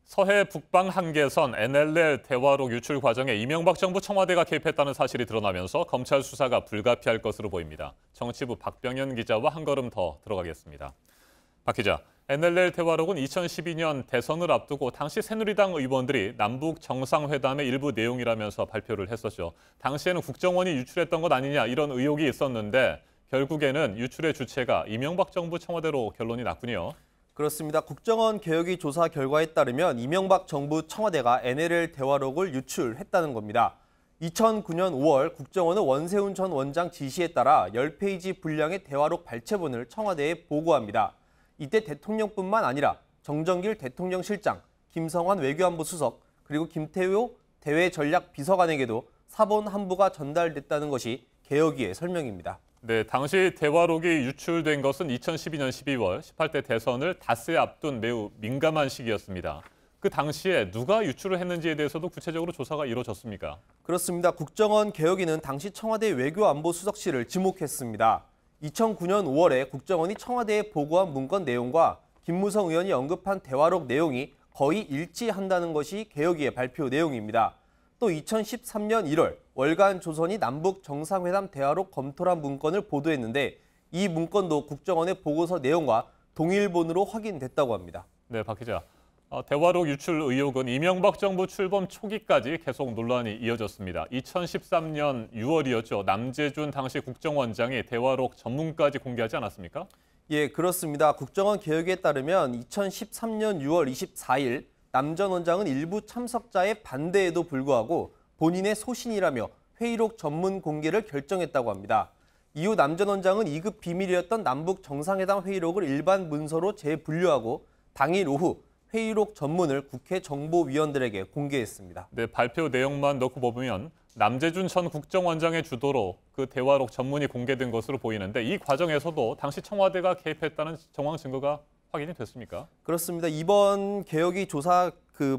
서해 북방 한계선 NLL 대화록 유출 과정에 이명박 정부 청와대가 개입했다는 사실이 드러나면서 검찰 수사가 불가피할 것으로 보입니다. 정치부 박병현 기자와 한 걸음 더 들어가겠습니다. 박 기자, NLL 대화록은 2012년 대선을 앞두고 당시 새누리당 의원들이 남북 정상회담의 일부 내용이라면서 발표를 했었죠. 당시에는 국정원이 유출했던 것 아니냐 이런 의혹이 있었는데 결국에는 유출의 주체가 이명박 정부 청와대로 결론이 났군요. 그렇습니다. 국정원 개혁위 조사 결과에 따르면 이명박 정부 청와대가 NLL 대화록을 유출했다는 겁니다. 2009년 5월 국정원은 원세훈 전 원장 지시에 따라 10페이지 분량의 대화록 발췌본을 청와대에 보고합니다. 이때 대통령뿐만 아니라 정정길 대통령실장, 김성환 외교안보 수석, 그리고 김태효 대외전략비서관에게도 사본 한 부가 전달됐다는 것이 개혁위의 설명입니다. 네, 당시 대화록이 유출된 것은 2012년 12월 18대 대선을 닷새 앞둔 매우 민감한 시기였습니다. 그 당시에 누가 유출을 했는지에 대해서도 구체적으로 조사가 이루어졌습니까? 그렇습니다. 국정원 개혁위는 당시 청와대 외교안보수석실을 지목했습니다. 2009년 5월에 국정원이 청와대에 보고한 문건 내용과 김무성 의원이 언급한 대화록 내용이 거의 일치한다는 것이 개혁위의 발표 내용입니다. 또 2013년 1월 월간 조선이 남북 정상회담 대화록 검토란 문건을 보도했는데 이 문건도 국정원의 보고서 내용과 동일본으로 확인됐다고 합니다. 네, 박 기자. 대화록 유출 의혹은 이명박 정부 출범 초기까지 계속 논란이 이어졌습니다. 2013년 6월이었죠. 남재준 당시 국정원장이 대화록 전문까지 공개하지 않았습니까? 예, 그렇습니다. 국정원 개혁에 따르면 2013년 6월 24일 남 전 원장은 일부 참석자의 반대에도 불구하고 본인의 소신이라며 회의록 전문 공개를 결정했다고 합니다. 이후 남 전 원장은 2급 비밀이었던 남북 정상회담 회의록을 일반 문서로 재분류하고 당일 오후 회의록 전문을 국회 정보위원들에게 공개했습니다. 네, 발표 내용만 놓고 보면 남재준 전 국정원장의 주도로 그 대화록 전문이 공개된 것으로 보이는데 이 과정에서도 당시 청와대가 개입했다는 정황 증거가 확인이 됐습니까? 그렇습니다. 이번 개혁위 조사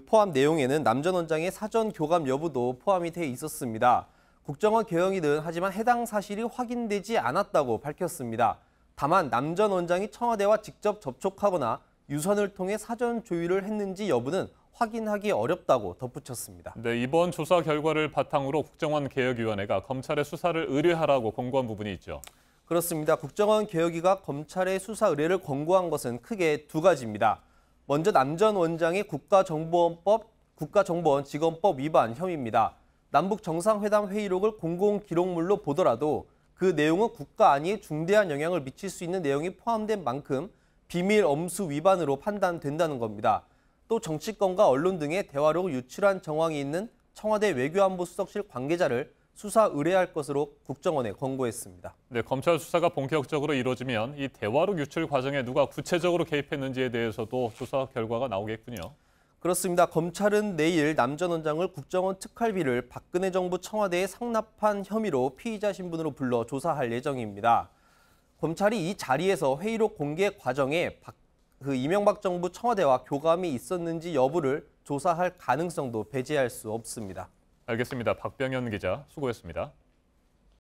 포함 내용에는 남 전 원장의 사전 교감 여부도 포함이 돼 있었습니다. 국정원 개혁위는 하지만 해당 사실이 확인되지 않았다고 밝혔습니다. 다만 남 전 원장이 청와대와 직접 접촉하거나 유선을 통해 사전 조율을 했는지 여부는 확인하기 어렵다고 덧붙였습니다. 네, 이번 조사 결과를 바탕으로 국정원 개혁위원회가 검찰의 수사를 의뢰하라고 권고한 부분이 있죠. 그렇습니다. 국정원 개혁위가 검찰의 수사 의뢰를 권고한 것은 크게 두 가지입니다. 먼저 남 전 원장의 국가정보원 직원법 위반 혐의입니다. 남북 정상회담 회의록을 공공기록물로 보더라도 그 내용은 국가 안위에 중대한 영향을 미칠 수 있는 내용이 포함된 만큼 비밀 엄수 위반으로 판단된다는 겁니다. 또 정치권과 언론 등의 대화록을 유출한 정황이 있는 청와대 외교안보수석실 관계자를 수사 의뢰할 것으로 국정원에 권고했습니다. 네, 검찰 수사가 본격적으로 이루어지면 이 대화록 유출 과정에 누가 구체적으로 개입했는지에 대해서도 조사 결과가 나오겠군요. 그렇습니다. 검찰은 내일 남 전 원장을 국정원 특활비를 박근혜 정부 청와대에 상납한 혐의로 피의자 신분으로 불러 조사할 예정입니다. 검찰이 이 자리에서 회의록 공개 과정에 이명박 정부 청와대와 교감이 있었는지 여부를 조사할 가능성도 배제할 수 없습니다. 알겠습니다. 박병현 기자 수고했습니다.